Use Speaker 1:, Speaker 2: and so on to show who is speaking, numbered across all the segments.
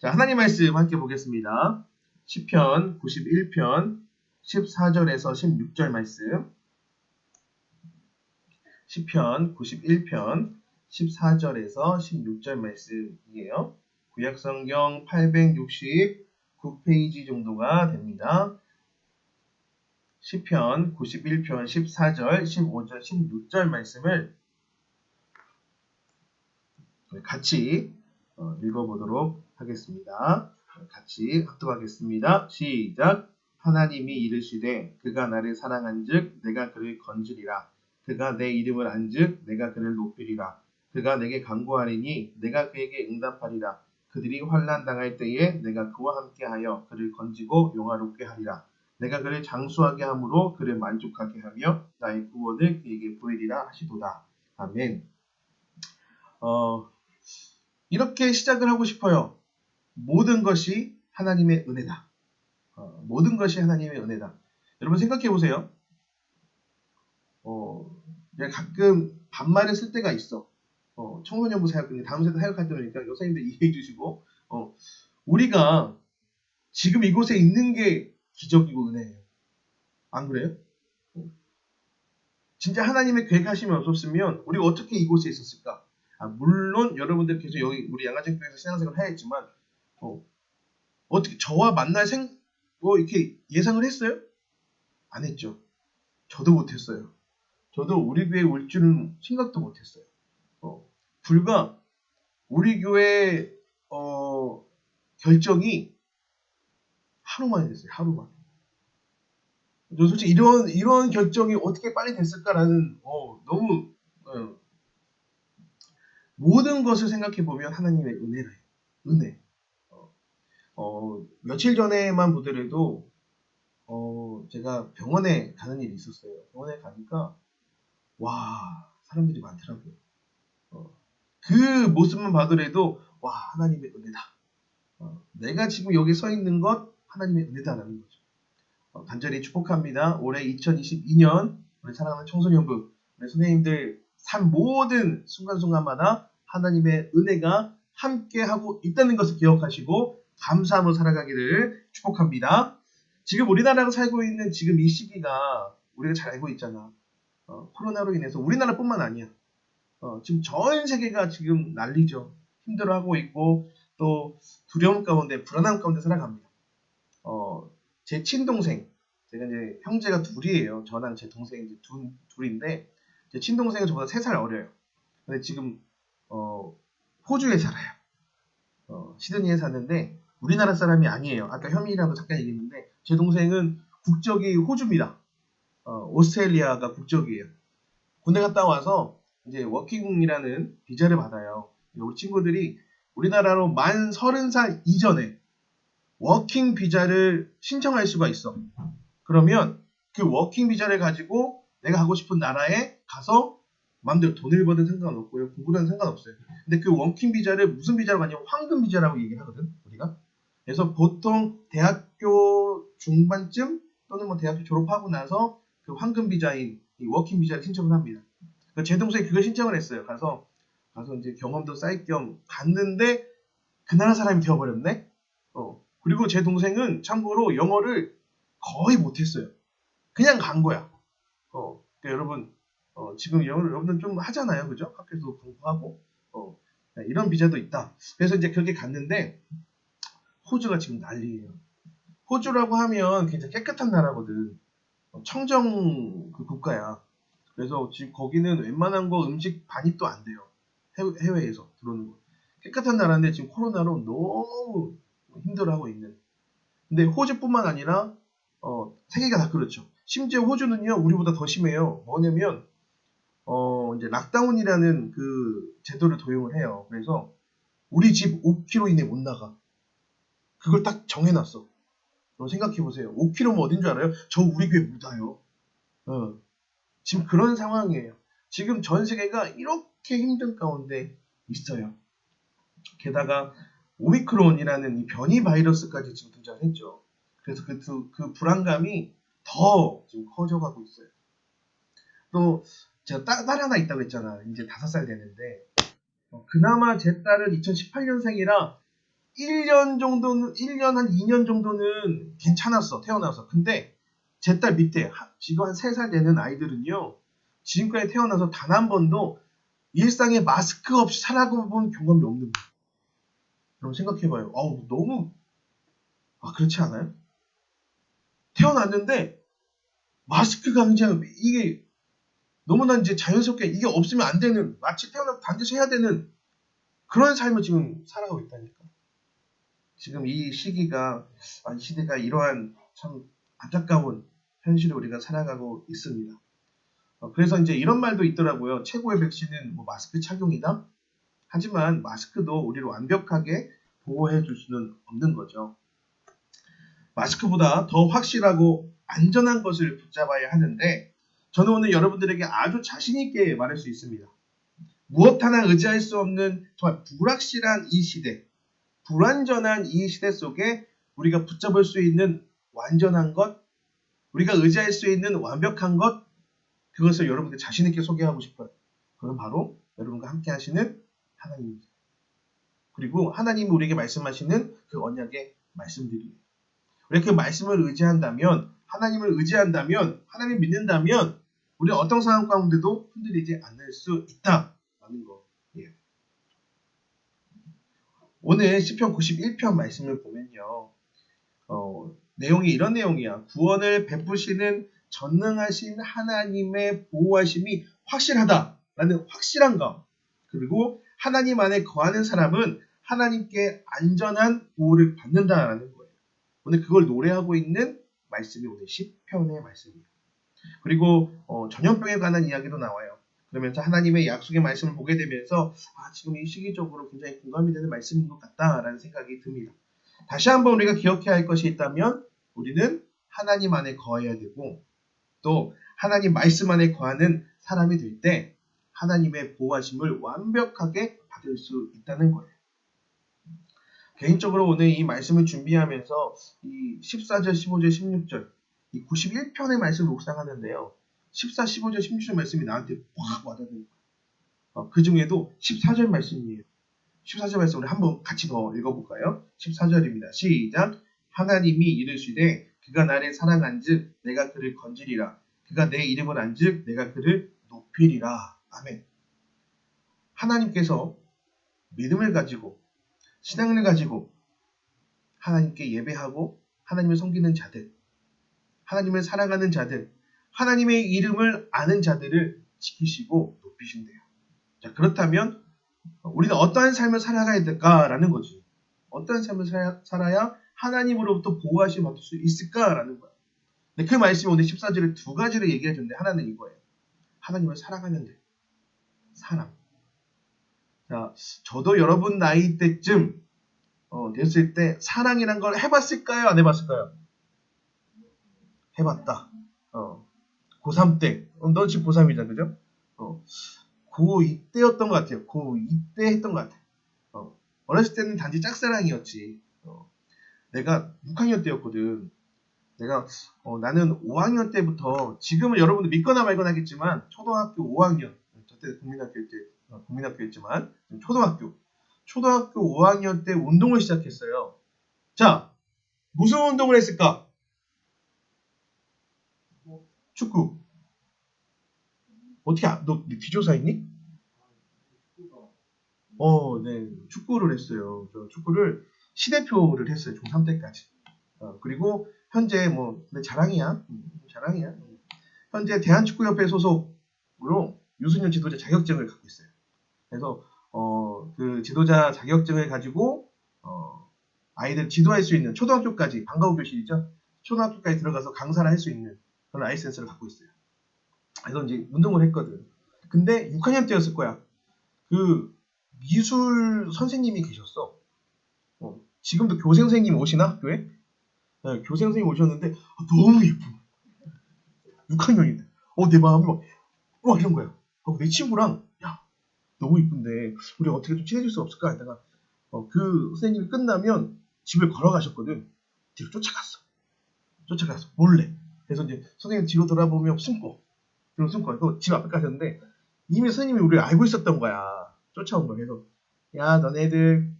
Speaker 1: 자, 하나님 말씀 함께 보겠습니다. 시편 91편 14절에서 16절 말씀. 시편 91편 14절에서 16절 말씀이에요. 구약성경 869페이지 정도가 됩니다. 시편 91편 14절, 15절, 16절 말씀을 같이 읽어보도록 하겠습니다. 같이 합독하겠습니다. 시작. 하나님이 이르시되 그가 나를 사랑한즉 내가 그를 건지리라. 그가 내 이름을 안즉 내가 그를 높이리라. 그가 내게 간구하리니 내가 그에게 응답하리라. 그들이 환난 당할 때에 내가 그와 함께하여 그를 건지고 영화롭게 하리라. 내가 그를 장수하게 함으로 그를 만족하게 하며 나의 구원을 그에게 보이리라 하시도다. 아멘. 이렇게 시작을 하고 싶어요. 모든 것이 하나님의 은혜다. 모든 것이 하나님의 은혜다. 여러분 생각해 보세요. 내가 가끔 반말을 쓸 때가 있어. 청소년부 사역인데 다음 세대 사역할 때 보니까 여사님들 이해해 주시고, 우리가 지금 이곳에 있는 게 기적이고 은혜예요. 안 그래요? 진짜 하나님의 계획하심이 없었으면 우리가 어떻게 이곳에 있었을까? 물론 여러분들 계속 여기 우리 양가정교회에서 신앙생활을 해야겠지만, 어떻게 저와 만날 이렇게 예상을 했어요? 안 했죠. 저도 못했어요. 저도 우리 교회에 올 줄은 생각도 못했어요. 불과 우리 교회 결정이 하루만에 됐어요. 하루만. 저 솔직히 이런 결정이 어떻게 빨리 됐을까라는 너무 모든 것을 생각해 보면 하나님의 은혜래요. 은혜. 며칠 전에만 보더라도 제가 병원에 가는 일이 있었어요. 병원에 가니까 와 사람들이 많더라고요. 그 모습만 봐더라도 와 하나님의 은혜다. 내가 지금 여기 서 있는 것 하나님의 은혜다라는 거죠. 간절히 축복합니다. 올해 2022년 우리 사랑하는 청소년부 우리 선생님들 삶 모든 순간순간마다 하나님의 은혜가 함께하고 있다는 것을 기억하시고 감사하며 살아가기를 축복합니다. 지금 우리나라가 살고 있는 지금 이 시기가 우리가 잘 알고 있잖아. 코로나로 인해서 우리나라뿐만 아니야. 지금 전 세계가 지금 난리죠. 힘들어하고 있고 또 두려움 가운데 불안함 가운데 살아갑니다. 제 친동생, 제가 이제 형제가 둘이에요. 저랑 제 동생이 이제 둘인데 제 친동생은 저보다 3살 어려요. 근데 지금 호주에 살아요. 시드니에 사는데 우리나라 사람이 아니에요. 아까 현민이랑도 잠깐 얘기했는데 제 동생은 국적이 호주입니다. 오스트레일리아가 국적이에요. 군대 갔다 와서 이제 워킹이라는 비자를 받아요. 우리 친구들이 우리나라로 만 30살 이전에 워킹 비자를 신청할 수가 있어. 그러면 그 워킹 비자를 가지고 내가 가고 싶은 나라에 가서 마음대로 돈을 버든 상관없고요. 공부든 상관없어요. 근데 그 워킹 비자를 무슨 비자로 가냐면 황금 비자라고 얘기하거든, 우리가. 그래서 보통 대학교 중반쯤 또는 뭐 대학교 졸업하고 나서 그 황금 비자인 이 워킹 비자를 신청을 합니다. 그러니까 제 동생이 그걸 신청을 했어요. 가서 이제 경험도 쌓일 겸 갔는데 그 나라 사람이 되어버렸네. 그리고 제 동생은 참고로 영어를 거의 못했어요. 그냥 간 거야. 그러니까 여러분 지금 영어를 여러분들 좀 하잖아요, 그죠? 학교에서 공부하고 이런 비자도 있다. 그래서 이제 그렇게 갔는데 호주가 지금 난리예요. 호주라고 하면 굉장히 깨끗한 나라거든. 청정 그 국가야. 그래서 지금 거기는 웬만한 거 음식 반입도 안 돼요. 해외에서 들어오는 거. 깨끗한 나라인데 지금 코로나로 너무 힘들어하고 있는. 근데 호주뿐만 아니라 세계가 다 그렇죠. 심지어 호주는요 우리보다 더 심해요. 뭐냐면 이제 락다운이라는 그 제도를 도용을 해요. 그래서 우리 집 5km 이내 못 나가. 그걸 딱 정해놨어. 생각해보세요. 5km면 어딘 줄 알아요? 저 우리 교회 못 와요. 지금 그런 상황이에요. 지금 전 세계가 이렇게 힘든 가운데 있어요. 게다가 오미크론이라는 이 변이 바이러스까지 지금 등장했죠. 그래서 그 불안감이 더 지금 커져가고 있어요. 또 제가 딸 하나 있다고 했잖아. 이제 5살 되는데 그나마 제 딸은 2018년생이라 1년 정도는, 1년 한 2년 정도는 괜찮았어, 태어나서. 근데 제 딸 밑에, 지금 한 3살 되는 아이들은요, 지금까지 태어나서 단 한 번도 일상에 마스크 없이 살아본 경험이 없는 거예요. 여러분 생각해봐요. 너무, 그렇지 않아요? 태어났는데, 마스크가 그냥, 이게, 너무나 이제 자연스럽게, 이게 없으면 안 되는, 마치 태어나면 반드시 해야 되는, 그런 삶을 지금 살아가고 있다니까. 지금 이 시기가, 이 시대가 이러한 참 안타까운 현실을 우리가 살아가고 있습니다. 그래서 이제 이런 말도 있더라고요. 최고의 백신은 뭐 마스크 착용이다? 하지만 마스크도 우리를 완벽하게 보호해 줄 수는 없는 거죠. 마스크보다 더 확실하고 안전한 것을 붙잡아야 하는데, 저는 오늘 여러분들에게 아주 자신있게 말할 수 있습니다. 무엇 하나 의지할 수 없는 정말 불확실한 이 시대, 불완전한 이 시대 속에 우리가 붙잡을 수 있는 완전한 것, 우리가 의지할 수 있는 완벽한 것, 그것을 여러분께 자신있게 소개하고 싶어요. 그건 바로 여러분과 함께 하시는 하나님입니다. 그리고 하나님이 우리에게 말씀하시는 그 언약의 말씀들이에요. 우리가 그 말씀을 의지한다면, 하나님을 의지한다면, 하나님을 믿는다면 우리는 어떤 상황 가운데도 흔들리지 않을 수 있다라는 거예요. 오늘 시편 91편 말씀을 보면요. 내용이 이런 내용이야. 구원을 베푸시는 전능하신 하나님의 보호하심이 확실하다라는 확실함과, 그리고 하나님 안에 거하는 사람은 하나님께 안전한 보호를 받는다라는 거예요. 오늘 그걸 노래하고 있는 말씀이 오늘 시편의 말씀이에요. 그리고 전염병에 관한 이야기도 나와요. 그러면서 하나님의 약속의 말씀을 보게 되면서 지금 이 시기적으로 굉장히 공감이 되는 말씀인 것 같다라는 생각이 듭니다. 다시 한번 우리가 기억해야 할 것이 있다면 우리는 하나님 안에 거해야 되고, 또 하나님 말씀 안에 거하는 사람이 될 때 하나님의 보호하심을 완벽하게 받을 수 있다는 거예요. 개인적으로 오늘 이 말씀을 준비하면서 이 14절, 15절, 16절 이 91편의 말씀을 묵상하는데요. 14, 15절, 16절 말씀이 나한테 확 와닿는 거예요. 그 중에도 14절 말씀이에요. 14절 말씀 우리 한번 같이 더 읽어볼까요? 14절입니다. 시작. 하나님이 이르시되 그가 나를 사랑한즉 내가 그를 건지리라. 그가 내 이름을 안즉 내가 그를 높이리라. 아멘. 하나님께서 믿음을 가지고 신앙을 가지고 하나님께 예배하고 하나님을 섬기는 자들, 하나님을 사랑하는 자들, 하나님의 이름을 아는 자들을 지키시고 높이신대요. 자, 그렇다면 우리는 어떠한 삶을 살아가야 될까라는 거지. 어떠한 삶을 살아야 하나님으로부터 보호하심을 받을 수 있을까라는 거야. 근데 그 말씀이 오늘 14절에 두 가지를 얘기해 주는데, 하나는 이거예요. 하나님을 사랑하면 돼. 사랑. 자, 저도 여러분 나이 때쯤 됐을 때 사랑이란 걸 해봤을까요? 안 해봤을까요? 해봤다. 고3 때. 너 지금 고3이잖아, 그죠? 고2 때였던 것 같아요. 고2 때 했던 것 같아요. 어렸을 때는 단지 짝사랑이었지. 내가 6학년 때였거든. 나는 5학년 때부터, 지금은 여러분들 믿거나 말거나 하겠지만, 초등학교 5학년, 저때 국민학교였지만, 초등학교 5학년 때 운동을 시작했어요. 자, 무슨 운동을 했을까? 축구. 어떻게, 너 뒤조사 있니? 네. 축구를 했어요. 저 축구를 시대표를 했어요. 중3 때까지. 그리고 현재 근데 자랑이야. 자랑이야. 현재 대한축구협회 소속으로 유소년 지도자 자격증을 갖고 있어요. 그래서 그 지도자 자격증을 가지고 아이들 지도할 수 있는 초등학교까지, 방과후 교실이죠. 초등학교까지 들어가서 강사를 할 수 있는 그런 라이센스를 갖고 있어요. 그래서 이제 운동을 했거든. 근데 6학년 때였을 거야. 그 미술 선생님이 계셨어. 지금도 교생 선생님 오시나? 학교에? 네, 교생 선생님 오셨는데 너무 예쁜 거야. 6학년인데 내 마음이 막 이런 거야. 내 친구랑 야 너무 이쁜데 우리 어떻게 좀 친해질 수 없을까 하다가 그 선생님이 끝나면 집을 걸어가셨거든. 뒤로 쫓아갔어 몰래. 그래서 이제 선생님 뒤로 돌아보면 숨고 또 집 앞에 가셨는데 이미 선생님이 우리를 알고 있었던 거야. 쫓아온 거야. 그래서 야 너네들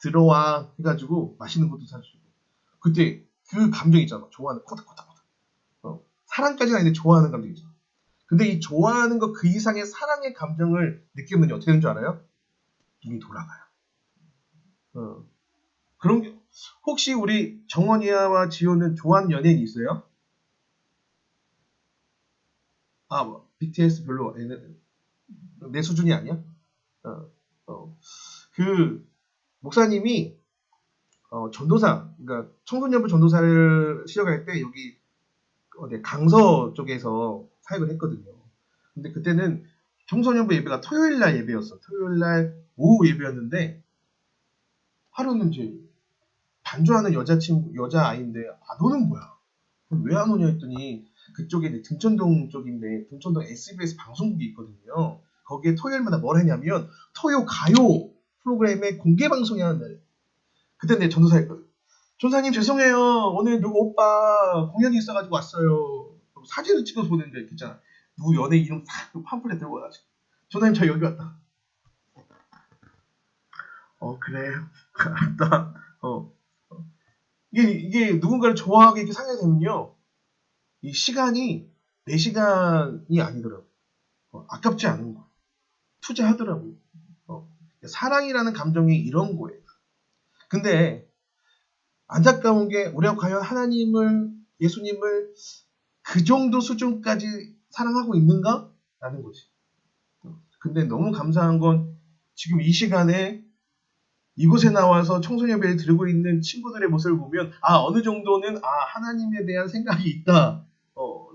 Speaker 1: 들어와 해가지고 맛있는 것도 사주고 그때 그 감정 있잖아. 좋아하는 코닥코닥코닥. 사랑까지는 아닌데 좋아하는 감정 있잖아. 근데 이 좋아하는 것 그 이상의 사랑의 감정을 느끼면 어떻게 되는 줄 알아요? 눈이 돌아가요. 그런 게 혹시 우리 정원이와 지호는 좋아하는 연예인 있어요? 뭐 BTS 별로 내 수준이 아니야? 어, 어. 그 목사님이 전도사, 그러니까 청소년부 전도사를 시작할 때 여기 강서 쪽에서 사역을 했거든요. 근데 그때는 청소년부 예배가 토요일 날 예배였어. 토요일 날 오후 예배였는데 하루는 이제 반주하는 여자아이인데 안 오는 거야. 왜 안 오냐 했더니 그쪽에 이제 등촌동 쪽인데 등촌동 SBS 방송국이 있거든요. 거기에 토요일마다 뭘 하냐면 토요 가요 프로그램에 공개 방송이 하는 날에 그때 내 전도사였거든. 전사님 죄송해요. 오늘 누구 오빠 공연이 있어가지고 왔어요. 사진을 찍어서 보내는데 있잖아. 누구 연예 이름 싹 팜플렛 들고 와가지고 전사님 저 여기 왔다. 그래. 알았다. 이게 누군가를 좋아하게 이렇게 상하게 되면요. 이 시간이 내 시간이 아니더라고. 아깝지 않은 거. 투자하더라고요. 사랑이라는 감정이 이런 거예요. 근데 안타까운 게 우리가 과연 하나님을 예수님을 그 정도 수준까지 사랑하고 있는가? 라는 거지. 근데 너무 감사한 건 지금 이 시간에 이곳에 나와서 청소년배를 들고 있는 친구들의 모습을 보면 어느 정도는 하나님에 대한 생각이 있다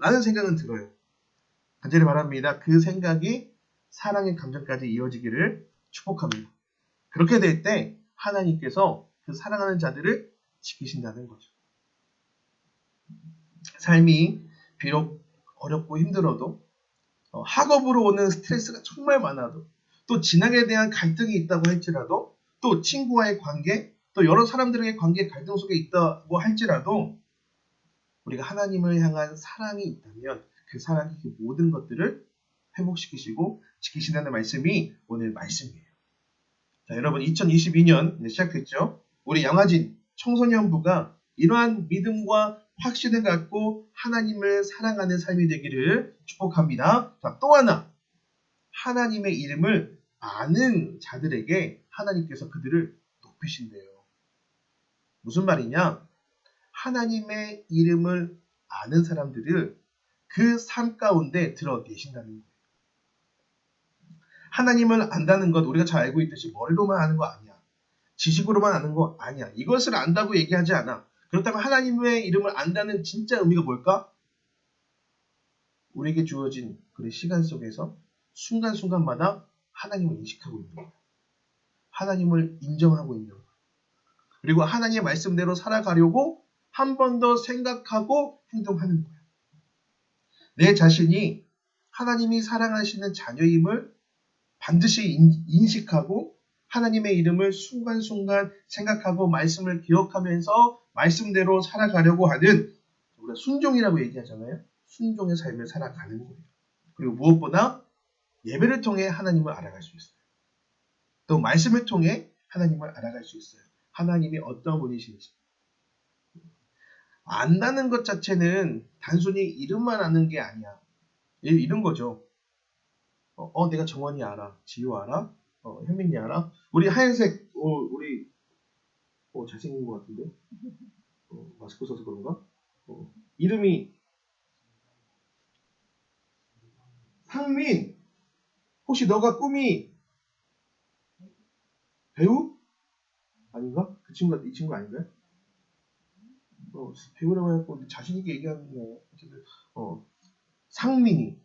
Speaker 1: 라는 생각은 들어요. 간절히 바랍니다. 그 생각이 사랑의 감정까지 이어지기를 축복합니다. 그렇게 될 때 하나님께서 그 사랑하는 자들을 지키신다는 거죠. 삶이 비록 어렵고 힘들어도 학업으로 오는 스트레스가 정말 많아도 또 진학에 대한 갈등이 있다고 할지라도 또 친구와의 관계 또 여러 사람들과의 관계 갈등 속에 있다고 할지라도 우리가 하나님을 향한 사랑이 있다면 그 사랑이 그 모든 것들을 회복시키시고 지키신다는 말씀이 오늘 말씀이에요. 자, 여러분 2022년 시작됐죠? 우리 양화진 청소년부가 이러한 믿음과 확신을 갖고 하나님을 사랑하는 삶이 되기를 축복합니다. 자, 또 하나 하나님의 이름을 아는 자들에게 하나님께서 그들을 높이신대요. 무슨 말이냐? 하나님의 이름을 아는 사람들을 그 삶 가운데 드러내신다는 거예요. 하나님을 안다는 것 우리가 잘 알고 있듯이 머리로만 아는 거 아니야. 지식으로만 아는 거 아니야. 이것을 안다고 얘기하지 않아. 그렇다면 하나님의 이름을 안다는 진짜 의미가 뭘까? 우리에게 주어진 그 시간 속에서 순간순간마다 하나님을 인식하고 있는 거야. 하나님을 인정하고 있는 거야. 그리고 하나님의 말씀대로 살아가려고 한 번 더 생각하고 행동하는 거야. 내 자신이 하나님이 사랑하시는 자녀임을 반드시 인식하고 하나님의 이름을 순간순간 생각하고 말씀을 기억하면서 말씀대로 살아가려고 하는 우리가 순종이라고 얘기하잖아요. 순종의 삶을 살아가는 거예요. 그리고 무엇보다 예배를 통해 하나님을 알아갈 수 있어요. 또 말씀을 통해 하나님을 알아갈 수 있어요. 하나님이 어떤 분이신지. 안다는 것 자체는 단순히 이름만 아는 게 아니야. 이런 거죠. 내가 정원이 알아. 지효 알아. 현민이 알아. 우리 하얀색 우리 잘생긴 것 같은데. 마스크 써서 그런가? 이름이 상민. 혹시 너가 꿈이 배우? 아닌가? 이 친구 아닌가요? 배우라고 해갖고 자신있게 얘기하는 거. 상민이.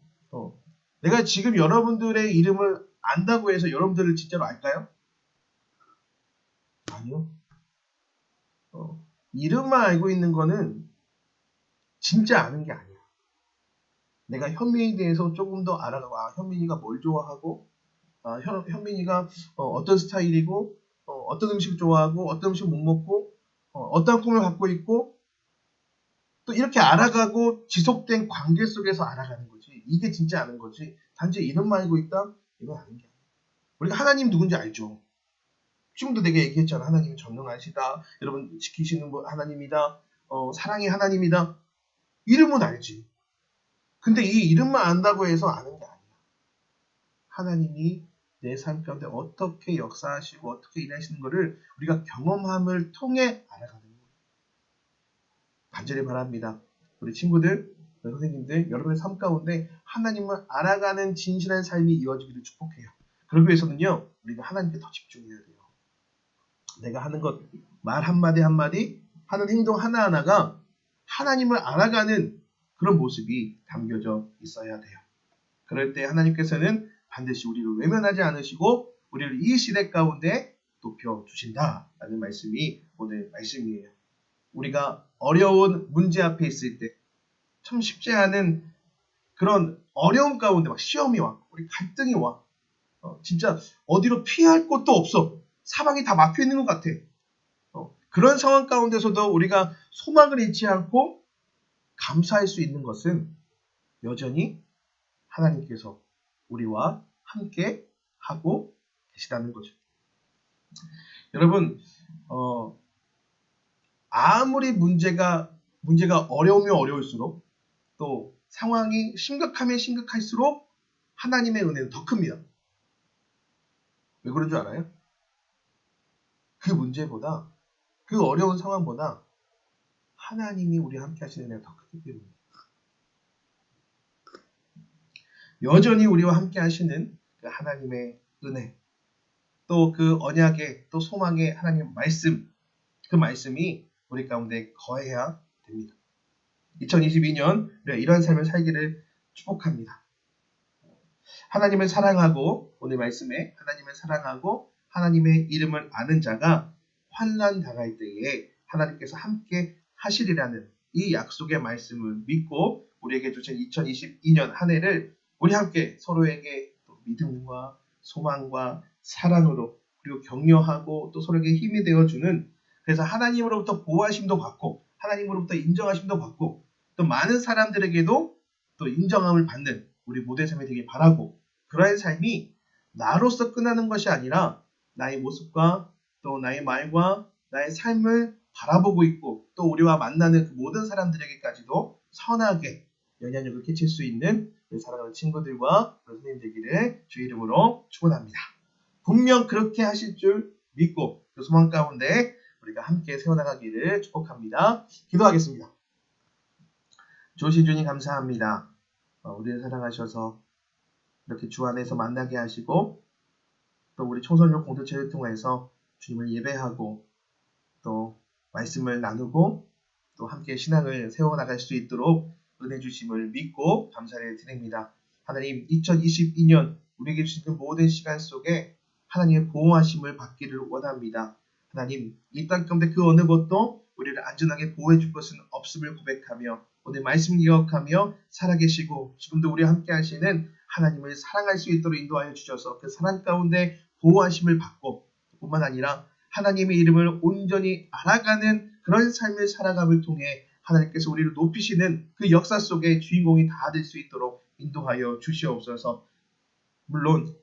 Speaker 1: 내가 지금 여러분들의 이름을 안다고 해서 여러분들을 진짜로 알까요? 아니요. 이름만 알고 있는 거는 진짜 아는 게 아니야. 내가 현민이에 대해서 조금 더 알아가고 현민이가 뭘 좋아하고 현민이가 어떤 스타일이고 어떤 음식 좋아하고 어떤 음식 못 먹고 어떤 꿈을 갖고 있고 또 이렇게 알아가고 지속된 관계 속에서 알아가는 거지. 이게 진짜 아는 거지. 단지 이름만 알고 있다? 이건 아닌 게 아니야. 우리가 하나님 누군지 알죠. 지금도 내가 얘기했잖아. 하나님은 전능하시다. 여러분 지키시는 분 하나님이다. 사랑의 하나님이다. 이름은 알지. 근데 이 이름만 안다고 해서 아는 게 아니야. 하나님이 내 삶 가운데 어떻게 역사하시고 어떻게 일하시는 것을 우리가 경험함을 통해 알아가는 거예요. 간절히 바랍니다. 우리 친구들, 선생님들, 여러분의 삶 가운데 하나님을 알아가는 진실한 삶이 이루어지기를 축복해요. 그러기 위해서는요, 우리가 하나님께 더 집중해야 돼요. 내가 하는 것, 말 한마디 한마디, 하는 행동 하나하나가 하나님을 알아가는 그런 모습이 담겨져 있어야 돼요. 그럴 때 하나님께서는 반드시 우리를 외면하지 않으시고 우리를 이 시대 가운데 높여주신다라는 말씀이 오늘 말씀이에요. 우리가 어려운 문제 앞에 있을 때 참 쉽지 않은 그런 어려움 가운데 막 시험이 와, 우리 갈등이 와, 진짜 어디로 피할 곳도 없어. 사방이 다 막혀 있는 것 같아. 그런 상황 가운데서도 우리가 소망을 잃지 않고 감사할 수 있는 것은 여전히 하나님께서 우리와 함께 하고 계시다는 거죠. 여러분, 아무리 문제가 어려우면 어려울수록 또 상황이 심각하면 심각할수록 하나님의 은혜는 더 큽니다. 왜 그런 줄 알아요? 그 문제보다, 그 어려운 상황보다 하나님이 우리와 함께 하시는 은혜가 더 크기 때문입니다. 여전히 우리와 함께 하시는 그 하나님의 은혜, 또 그 언약의, 또 소망의 하나님의 말씀, 그 말씀이 우리 가운데 거해야 됩니다. 2022년 이러한 삶을 살기를 축복합니다. 하나님을 사랑하고, 오늘 말씀에 하나님을 사랑하고 하나님의 이름을 아는 자가 환난 당할 때에 하나님께서 함께 하시리라는 이 약속의 말씀을 믿고 우리에게 주신 2022년 한 해를 우리 함께 서로에게 또 믿음과 소망과 사랑으로, 그리고 격려하고 또 서로에게 힘이 되어주는, 그래서 하나님으로부터 보호하심도 받고 하나님으로부터 인정하심도 받고 또 많은 사람들에게도 또 인정함을 받는 우리 모두의 삶이 되길 바라고, 그러한 삶이 나로서 끝나는 것이 아니라 나의 모습과 또 나의 말과 나의 삶을 바라보고 있고 또 우리와 만나는 그 모든 사람들에게까지도 선하게 영향력을 끼칠 수 있는 사랑하는 친구들과 선생님 되기를 주의 이름으로 축원합니다. 분명 그렇게 하실 줄 믿고 그 소망 가운데 우리가 함께 세워나가기를 축복합니다. 기도하겠습니다. 좋으신 주님 감사합니다. 우리를 사랑하셔서 이렇게 주 안에서 만나게 하시고 또 우리 청소년 공동체를 통해서 주님을 예배하고 또 말씀을 나누고 또 함께 신앙을 세워나갈 수 있도록 은혜 주심을 믿고 감사를 드립니다. 하나님, 2022년 우리에게 주시는 모든 시간 속에 하나님의 보호하심을 받기를 원합니다. 하나님, 이 땅 가운데 그 어느 것도 우리를 안전하게 보호해 줄 것은 없음을 고백하며 오늘 말씀 기억하며 살아계시고 지금도 우리와 함께 하시는 하나님을 사랑할 수 있도록 인도하여 주셔서 그 사랑 가운데 보호하심을 받고 뿐만 아니라 하나님의 이름을 온전히 알아가는 그런 삶을 살아감을 통해 하나님께서 우리를 높이시는 그 역사 속에 주인공이 다 될 수 있도록 인도하여 주시옵소서. 물론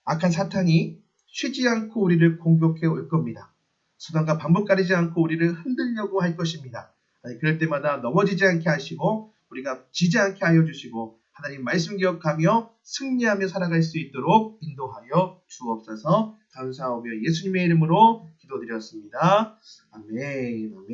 Speaker 1: 악한 사탄이 쉬지 않고 우리를 공격해 올 겁니다. 수단과 방법 가리지 않고 우리를 흔들려고 할 것입니다. 그럴 때마다 넘어지지 않게 하시고 우리가 지지 않게 하여 주시고 하나님 말씀 기억하며 승리하며 살아갈 수 있도록 인도하여 주옵소서. 감사하며 예수님의 이름으로 기도드렸습니다. 아멘. 아멘.